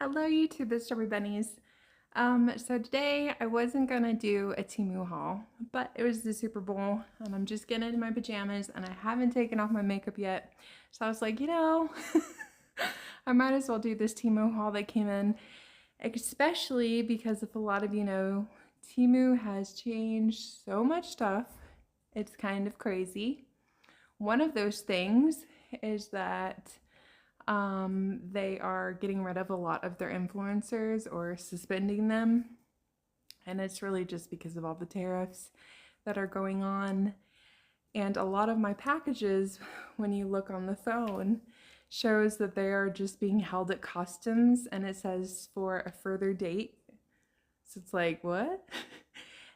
Hello YouTube, it's Strawberry Bunnies. So today I wasn't gonna do a temu haul, but it was the Super Bowl and I'm just getting into my pajamas and I haven't taken off my makeup yet. So I was like, I might as well do this temu haul that came in, especially because if a lot of you know, Temu has changed so much stuff. It's kind of crazy. One of those things is that they are getting rid of a lot of their influencers or suspending them. And it's really just because of all the tariffs that are going on. And a lot of my packages, when you look on the phone, shows that they are just being held at customs and it says for a further date. So it's like, what?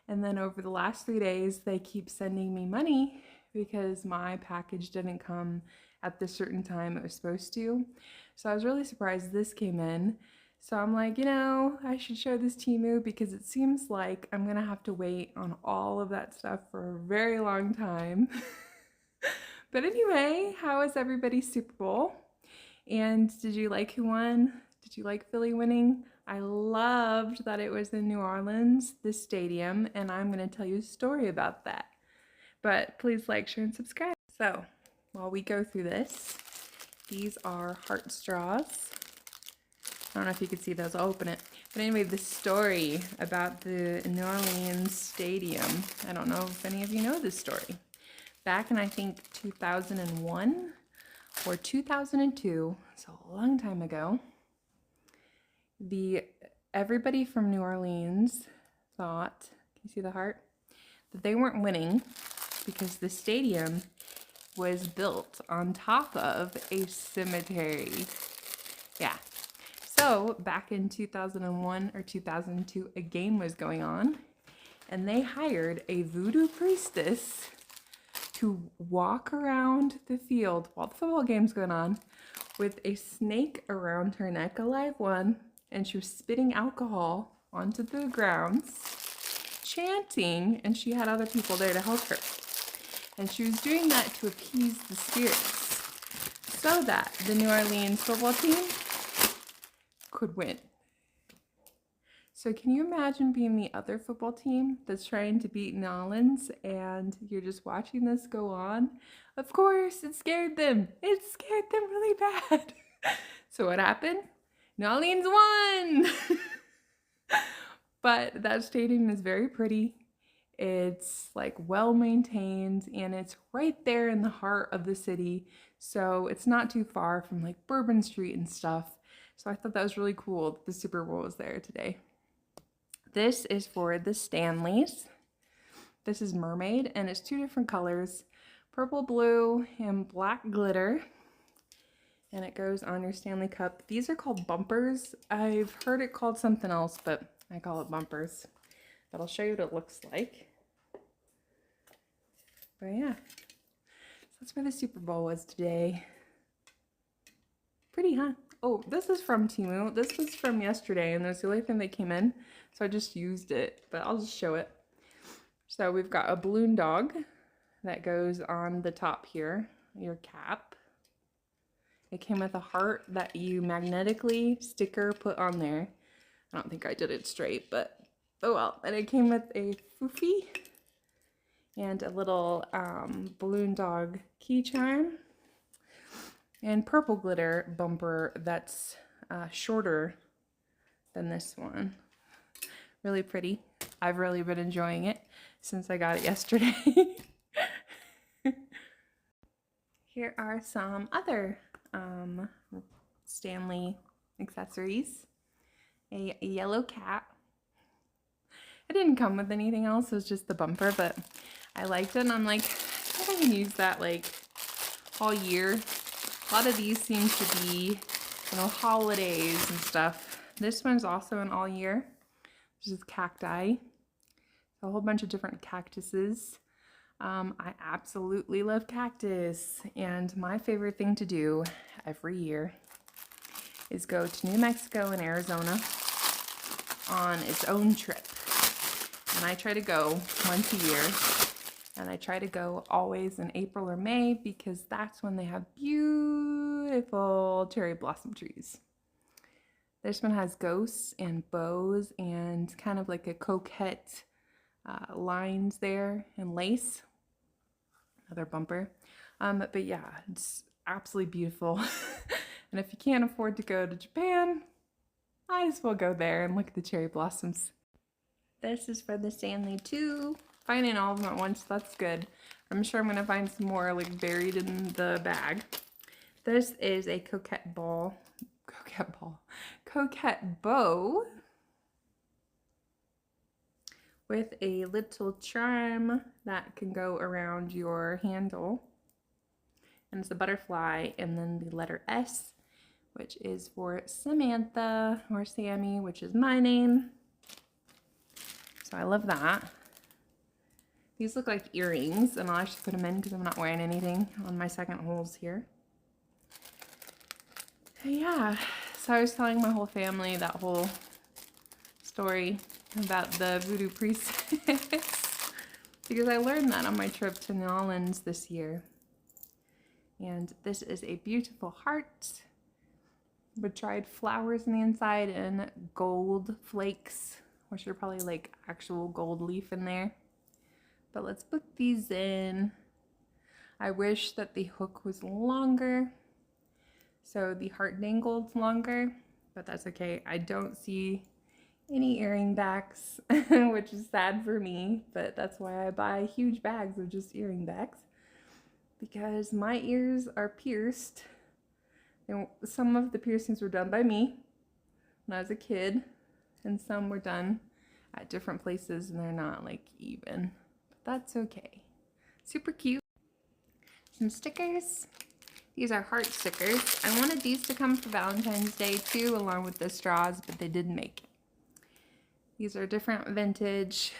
And then over the last 3 days, they keep sending me money because my package didn't come at the certain time it was supposed to. So I was really surprised this came in. So I'm like, I should show this Temu because it seems like I'm gonna have to wait on all of that stuff for a very long time. But anyway, how was everybody's Super Bowl? And did you like who won? Did you like Philly winning? I loved that it was in New Orleans, the stadium, and I'm going to tell you a story about that. But please like, share, and subscribe. So, while we go through this, these are heart straws. I don't know if you can see those, I'll open it. But anyway, the story about the New Orleans stadium. I don't know if any of you know this story. Back in, I think, 2001 or 2002, so a long time ago, everybody from New Orleans thought, can you see the heart? That they weren't winning because the stadium was built on top of a cemetery. Yeah. So back in 2001 or 2002, a game was going on and they hired a voodoo priestess to walk around the field while the football game's going on with a snake around her neck, a live one, and she was spitting alcohol onto the grounds, chanting, and she had other people there to help her. And she was doing that to appease the spirits so that the New Orleans football team could win. So can you imagine being the other football team that's trying to beat New Orleans and you're just watching this go on? Of course, it scared them. It scared them really bad. So what happened? New Orleans won! But that stadium is very pretty. It's like well maintained and it's right there in the heart of the city. So it's not too far from like Bourbon Street and stuff. So I thought that was really cool that the Super Bowl was there today. This is for the Stanleys. This is Mermaid and it's 2 different colors, purple, blue, and black glitter. And it goes on your Stanley Cup. These are called bumpers. I've heard it called something else, but I call it bumpers. But I'll show you what it looks like. But yeah, so that's where the Super Bowl was today. Pretty, huh? Oh, this is from Temu. This was from yesterday, and that's the only thing that came in. So I just used it, but I'll just show it. So we've got a balloon dog that goes on the top here, your cap. It came with a heart that you magnetically sticker put on there. I don't think I did it straight, but oh well. And it came with a foofy and a little balloon dog key charm and purple glitter bumper that's shorter than this one. Really pretty. I've really been enjoying it since I got it yesterday. Here are some other Stanley accessories. A yellow cat. It didn't come with anything else, it was just the bumper, but I liked it and I'm like, I can use that like all year. A lot of these seem to be, holidays and stuff. This one's also an all year. This is cacti. A whole bunch of different cactuses. I absolutely love cactus, and my favorite thing to do every year is go to New Mexico and Arizona on its own trip. And I try to go once a year, and I try to go always in April or May because that's when they have beautiful cherry blossom trees. This one has ghosts and bows and kind of like a coquette lines there and lace. Another bumper. But yeah, it's absolutely beautiful. And if you can't afford to go to Japan, might as well go there and look at the cherry blossoms. This is for the Stanley too. Finding all of them at once, that's good. I'm sure I'm gonna find some more like buried in the bag. This is a coquette bow with a little charm that can go around your handle. And it's a butterfly and then the letter S, which is for Samantha or Sammy, which is my name. So I love that. These look like earrings, and I'll actually put them in because I'm not wearing anything on my second holes here. Yeah, so I was telling my whole family that whole story about the voodoo priestess because I learned that on my trip to New Orleans this year. And this is a beautiful heart with dried flowers on the inside and gold flakes, which are probably like actual gold leaf in there. But let's put these in. I wish that the hook was longer, so the heart dangled longer, but that's okay. I don't see any earring backs, which is sad for me, but that's why I buy huge bags of just earring backs, because my ears are pierced. And some of the piercings were done by me when I was a kid, and some were done at different places, and they're not like even. That's okay. Super cute. Some stickers. These are heart stickers. I wanted these to come for Valentine's Day too, along with the straws, but they didn't make it. These are different vintage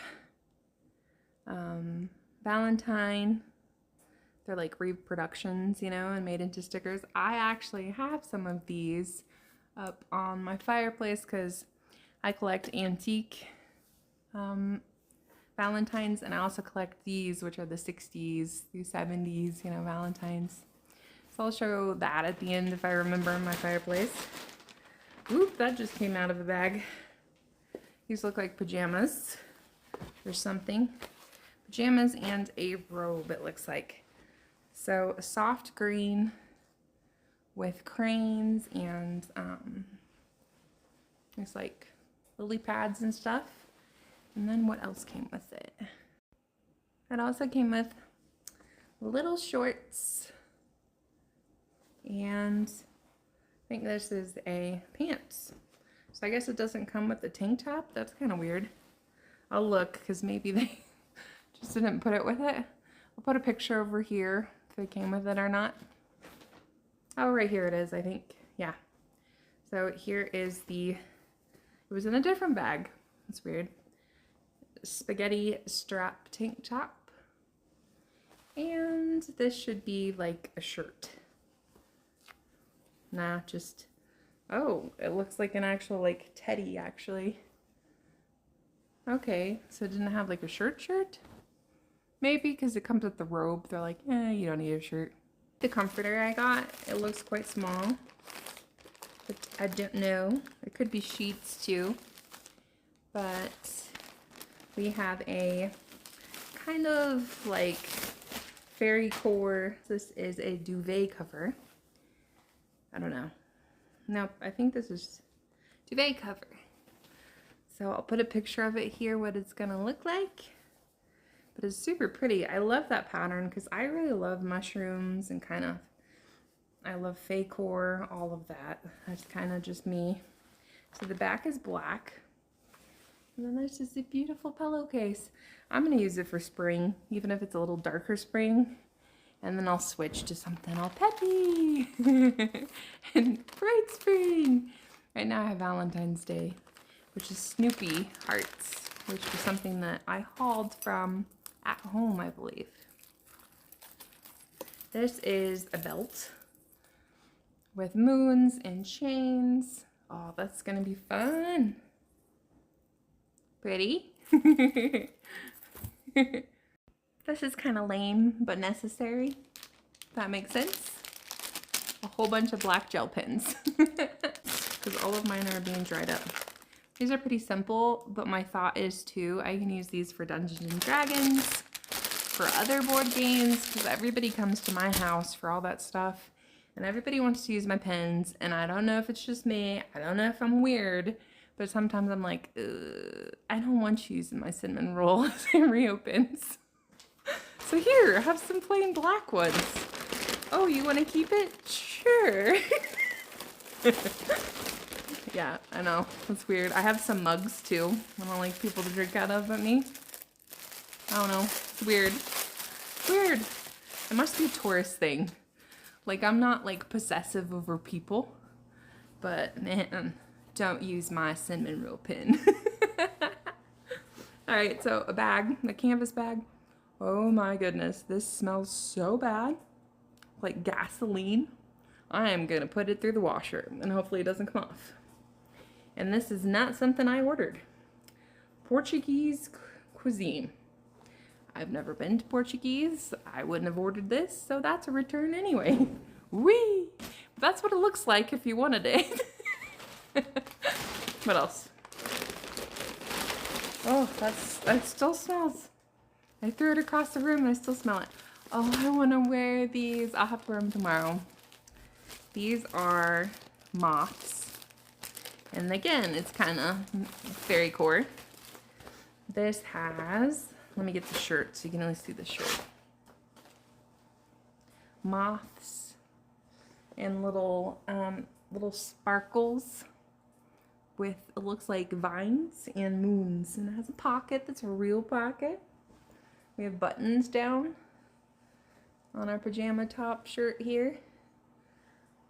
Valentine. They're like reproductions, you know, and made into stickers. I actually have some of these up on my fireplace because I collect antique Valentines, and I also collect these, which are the 60s through 70s, you know, Valentines. So I'll show that at the end if I remember in my fireplace. Oop, that just came out of the bag. These look like pajamas or something. Pajamas and a robe, it looks like. So a soft green with cranes and there's like lily pads and stuff. And then what else came with it? It also came with little shorts, and I think this is a pants. So I guess it doesn't come with the tank top. That's kind of weird. I'll look because maybe they just didn't put it with it. I'll put a picture over here if it came with it or not. Oh, right here it is, I think. Yeah. So here is it was in a different bag. It's weird. Spaghetti strap tank top, and this should be like a shirt. Nah, just, oh, it looks like an actual like teddy actually. Okay, so it didn't have like a shirt? Maybe because it comes with the robe, they're like, you don't need a shirt. The comforter I got, it looks quite small, but I don't know. It could be sheets too, but we have a kind of like fairy core. This is a duvet cover. I don't know. Nope, I think this is duvet cover. So I'll put a picture of it here, what it's gonna look like. But it's super pretty. I love that pattern because I really love mushrooms and kind of, I love fake core, all of that. That's kind of just me. So the back is black. And then there's just a beautiful pillowcase. I'm going to use it for spring, even if it's a little darker spring. And then I'll switch to something all peppy and bright spring. Right now I have Valentine's Day, which is Snoopy hearts, which was something that I hauled from at home, I believe. This is a belt with moons and chains. Oh, that's going to be fun. Pretty. This is kind of lame, but necessary. If that makes sense. A whole bunch of black gel pens. Because all of mine are being dried up. These are pretty simple, but my thought is too, I can use these for Dungeons and Dragons, for other board games, because everybody comes to my house for all that stuff, and everybody wants to use my pens, and I don't know if it's just me, I don't know if I'm weird, but sometimes I'm like, I don't want you using my cinnamon roll as it reopens. So here, have some plain black ones. Oh, you want to keep it? Sure. Yeah, I know. That's weird. I have some mugs too. I don't like people to drink out of but me. I don't know. It's weird. Weird. It must be a tourist thing. Like, I'm not like possessive over people. But man, don't use my cinnamon roll pin. Alright, so a bag, a canvas bag. Oh my goodness, this smells so bad. Like gasoline. I am gonna put it through the washer and hopefully it doesn't come off. And this is not something I ordered. Portuguese cuisine. I've never been to Portuguese. I wouldn't have ordered this, so that's a return anyway. Whee! That's what it looks like if you wanted it. What else? Oh, that still smells. I threw it across the room and I still smell it. Oh, I want to wear these. I'll have to wear them tomorrow. These are moths. And again, it's kind of fairy core. This has, let me get the shirt so you can only see the shirt. Moths and little sparkles with, it looks like vines and moons. And it has a pocket that's a real pocket. We have buttons down on our pajama top shirt here.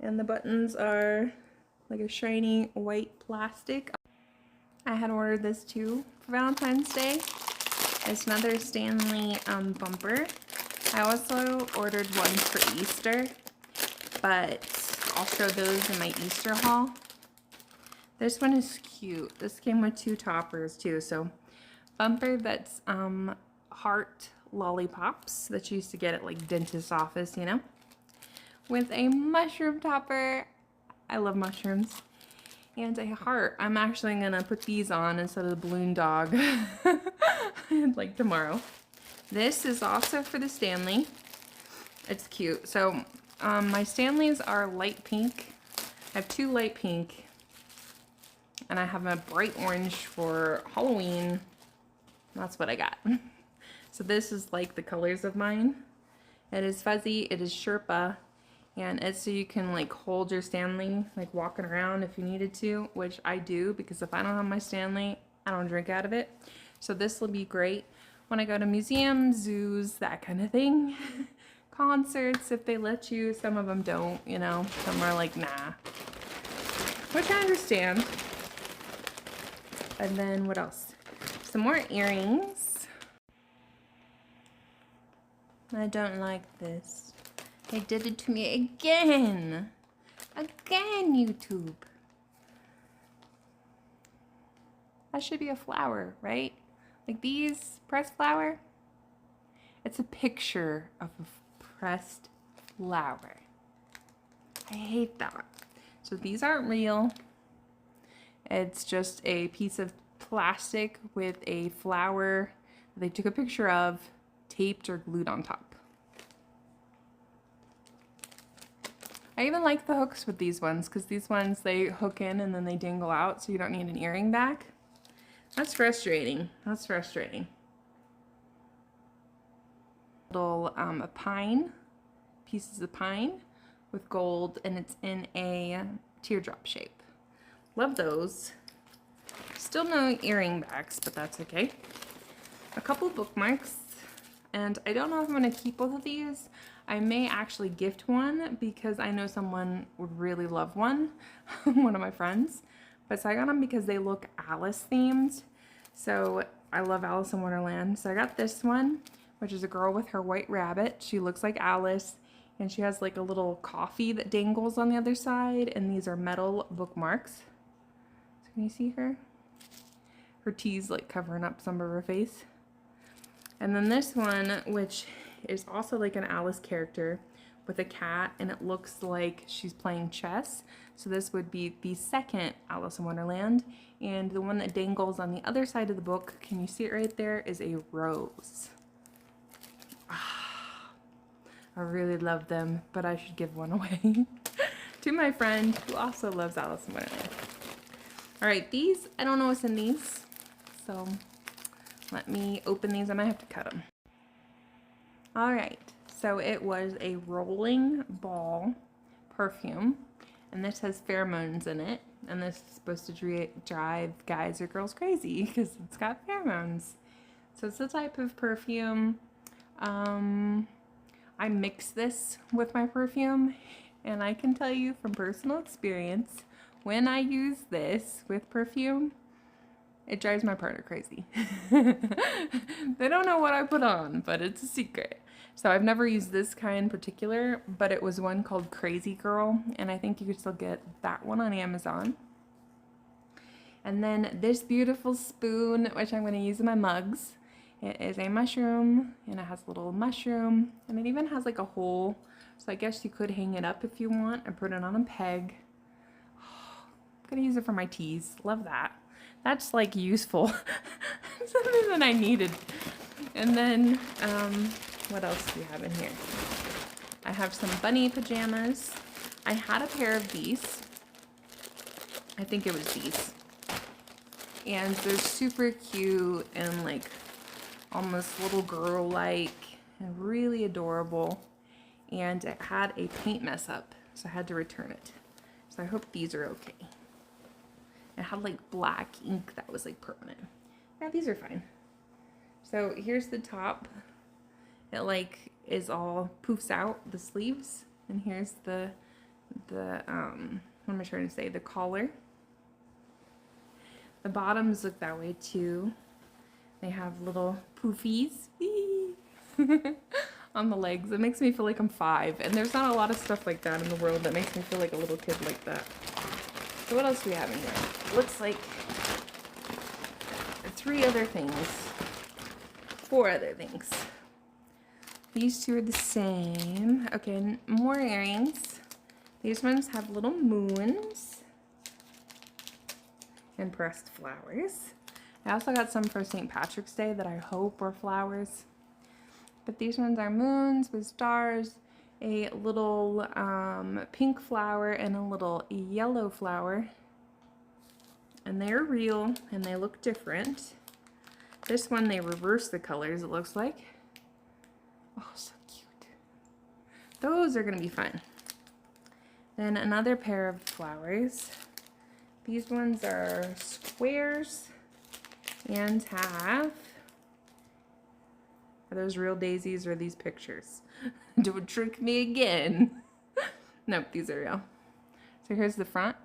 And the buttons are like a shiny white plastic. I had ordered this too for Valentine's Day. It's another Stanley bumper. I also ordered one for Easter, but I'll show those in my Easter haul. This one is cute. This came with 2 toppers too. So bumper that's heart lollipops that you used to get at like dentist's office, you know, with a mushroom topper. I love mushrooms. And a heart. I'm actually gonna put these on instead of the balloon dog like tomorrow. This is also for the Stanley. It's cute. So my Stanleys are light pink. I have 2 light pink and I have a bright orange for Halloween. That's what I got. So this is like the colors of mine. It is fuzzy, it is Sherpa, and it's so you can like hold your Stanley, like walking around if you needed to, which I do because if I don't have my Stanley, I don't drink out of it. So this will be great when I go to museums, zoos, that kind of thing. Concerts, if they let you. Some of them don't, you know. Some are like, nah. Which I understand. And then what else? Some more earrings. I don't like this. They did it to me again. Again, YouTube. That should be a flower, right? Like these, pressed flower. It's a picture of a pressed flower. I hate that. So these aren't real. It's just a piece of plastic with a flower that they took a picture of, taped or glued on top. I even like the hooks with these ones because these ones they hook in and then they dangle out so you don't need an earring back. That's frustrating. That's frustrating. Little a pine, pieces of pine with gold, and it's in a teardrop shape. Love those. Still no earring backs, but that's okay. A couple bookmarks, and I don't know if I'm going to keep both of these. I may actually gift one because I know someone would really love one, one of my friends. But so I got them because they look Alice themed. So I love Alice in Wonderland. So I got this one, which is a girl with her white rabbit. She looks like Alice, and she has like a little coffee that dangles on the other side. And these are metal bookmarks. So can you see her? Her tea's like covering up some of her face. And then this one, which is also like an Alice character with a cat, and it looks like she's playing chess. So this would be the second Alice in Wonderland. And the one that dangles on the other side of the book, can you see it right there, is a rose. I really love them, but I should give one away to my friend who also loves Alice in Wonderland. All right, these, I don't know what's in these, so let me open these. I might have to cut them. All right, so it was a rolling ball perfume, and this has pheromones in it, and this is supposed to drive guys or girls crazy because it's got pheromones. So it's a type of perfume. I mix this with my perfume, and I can tell you from personal experience, when I use this with perfume, it drives my partner crazy. They don't know what I put on, but it's a secret. So I've never used this kind in particular, but it was one called Crazy Girl, and I think you could still get that one on Amazon. And then this beautiful spoon, which I'm going to use in my mugs. It is a mushroom, and it has a little mushroom, and it even has like a hole, so I guess you could hang it up if you want and put it on a peg. I'm gonna use it for my teas. Love that. That's like useful. Something that I needed. And then, what else do we have in here? I have some bunny pajamas. I had a pair of these. I think it was these. And they're super cute and like almost little girl-like and really adorable. And it had a paint mess up, so I had to return it. So I hope these are okay. It had like black ink that was like permanent. Yeah, these are fine. So here's the top. It like is all poofs out, the sleeves. And here's the what am I trying to say? The collar. The bottoms look that way too. They have little poofies on the legs. It makes me feel like I'm 5. And there's not a lot of stuff like that in the world that makes me feel like a little kid like that. So what else do we have in here? Looks like 3 other things. 4 other things. These 2 are the same. Okay, more earrings. These ones have little moons and pressed flowers. I also got some for St. Patrick's Day that I hope are flowers. But these ones are moons with stars, a little pink flower, and a little yellow flower. And they're real, and they look different. This one, they reverse the colors, it looks like. Oh, so cute. Those are going to be fun. Then another pair of flowers. These ones are squares and have... Are those real daisies or these pictures? Don't trick me again. Nope, these are real. So here's the front.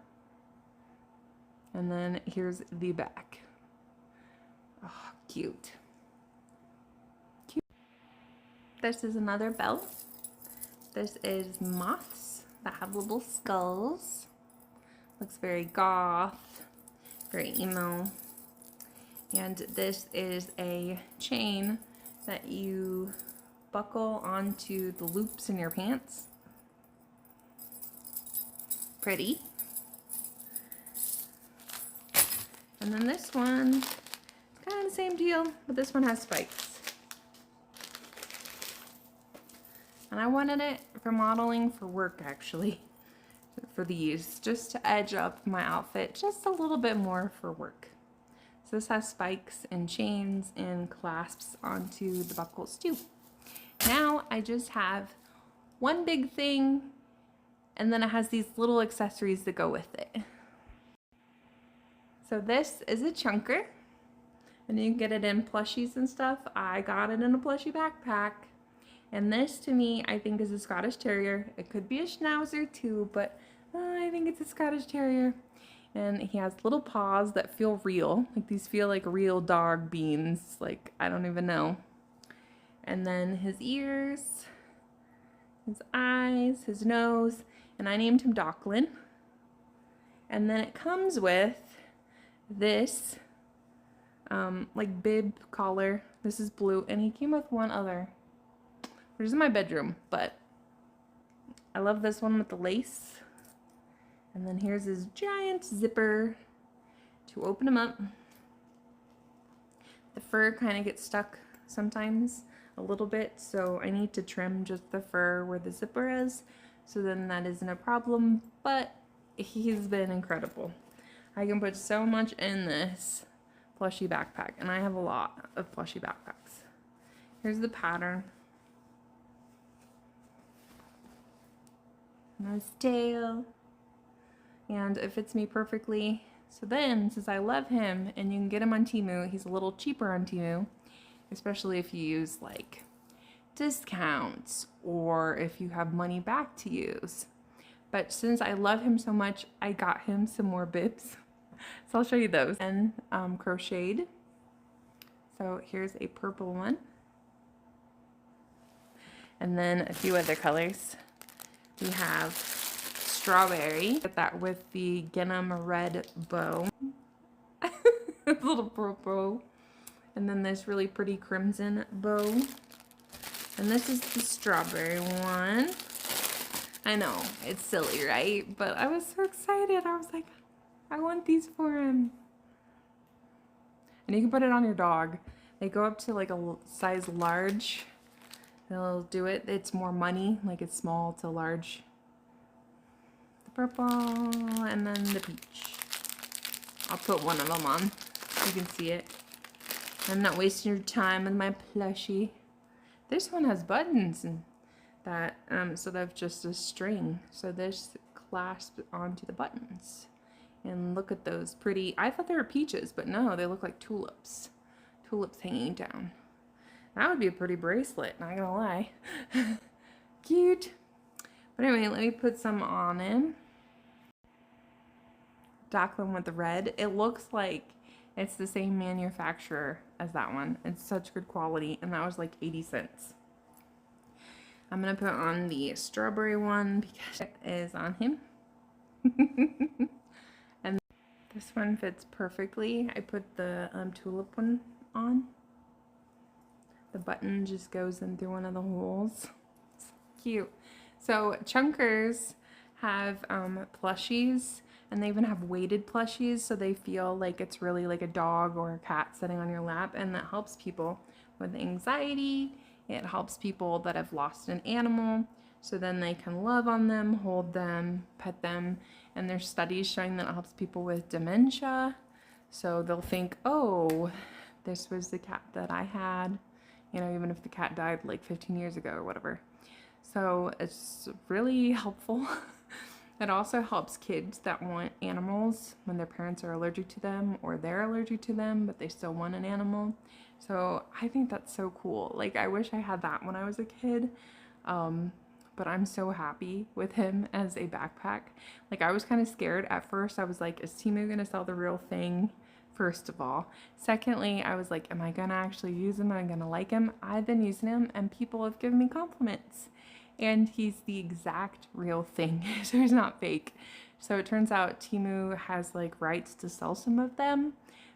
And then here's the back. Oh, cute. Cute. This is another bell. This is moths that have little skulls. Looks very goth, very emo. And this is a chain that you buckle onto the loops in your pants. Pretty. And then this one, it's kind of the same deal, but this one has spikes. And I wanted it for modeling for work, actually, for these, just to edge up my outfit just a little bit more for work. So this has spikes and chains and clasps onto the buckles too. Now I just have one big thing, and then it has these little accessories that go with it. So this is a chunker, and you can get it in plushies and stuff. I got it in a plushie backpack. And this, to me, I think is a Scottish Terrier. It could be a Schnauzer too, but I think it's a Scottish Terrier. And he has little paws that feel real. Like these feel like real dog beans. Like, I don't even know. And then his ears, his eyes, his nose. And I named him Docklin. And then it comes with this like bib collar. This is blue. And he came with one other. Which is in my bedroom, but I love this one with the lace. And then here's his giant zipper to open him up. The fur kind of gets stuck sometimes a little bit, so I need to trim just the fur where the zipper is, so then that isn't a problem, but he's been incredible. I can put so much in this plushie backpack, and I have a lot of plushie backpacks. Here's the pattern. And his tail. And it fits me perfectly. So then, since I love him, and you can get him on Temu, he's a little cheaper on Temu, especially if you use like discounts or if you have money back to use. But since I love him so much, I got him some more bibs. So I'll show you those. And crocheted. So here's a purple one. And then a few other colors. We have strawberry. Get that with the gingham red bow. Little bow. And then this really pretty crimson bow. And this is the strawberry one. I know, it's silly, right? But I was so excited. I was like, I want these for him. And you can put it on your dog. They go up to like a size large. They'll do it. It's more money, like it's small to large. The purple and then the peach. I'll put one of them on. You can see it. I'm not wasting your time with my plushie. This one has buttons and that, so that's just a string. So this clasps onto the buttons. And look at those pretty, I thought they were peaches, but no, they look like tulips. Tulips hanging down. That would be a pretty bracelet, not gonna lie. Cute. But anyway, let me put some on him. Dark one with the red. It looks like it's the same manufacturer as that one. It's such good quality, and that was like 80 cents. I'm gonna put on the strawberry one because it is on him. And this one fits perfectly. I put the tulip one on. The button just goes in through one of the holes. It's cute. So Chunkers have plushies, and they even have weighted plushies, so they feel like it's really like a dog or a cat sitting on your lap, and that helps people with anxiety. It helps people that have lost an animal, so then they can love on them, hold them, pet them, and there's studies showing that it helps people with dementia, so they'll think, oh, this was the cat that I had, you know, even if the cat died like 15 years ago or whatever. So it's really helpful. It also helps kids that want animals when their parents are allergic to them or they're allergic to them, but they still want an animal. So I think that's so cool. Like, I wish I had that when I was a kid. But I'm so happy with him as a backpack. Like, I was kind of scared at first. I was like, is Temu gonna sell the real thing? First of all. Secondly, I was like, am I gonna actually use him? Am I gonna like him? I've been using him and people have given me compliments. And he's the exact real thing, so he's not fake. So it turns out Temu has like rights to sell some of them,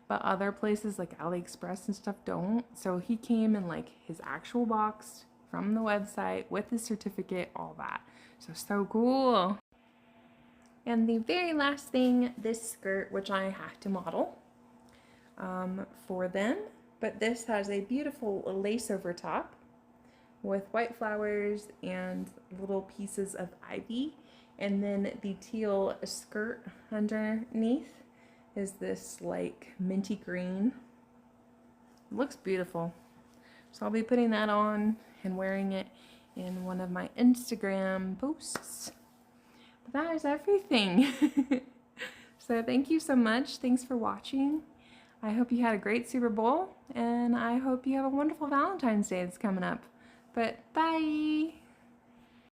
but other places like AliExpress and stuff don't. So he came in like his actual box from the website with the certificate, all that. So cool. And the very last thing, this skirt, which I have to model for them, but this has a beautiful lace over top with white flowers and little pieces of ivy, and then the teal skirt underneath is this like minty green. It looks beautiful. So I'll be putting that on and wearing it in one of my Instagram posts. But that is everything. So thank you so much. Thanks for watching. I hope you had a great Super Bowl, and I hope you have a wonderful Valentine's Day that's coming up. But bye!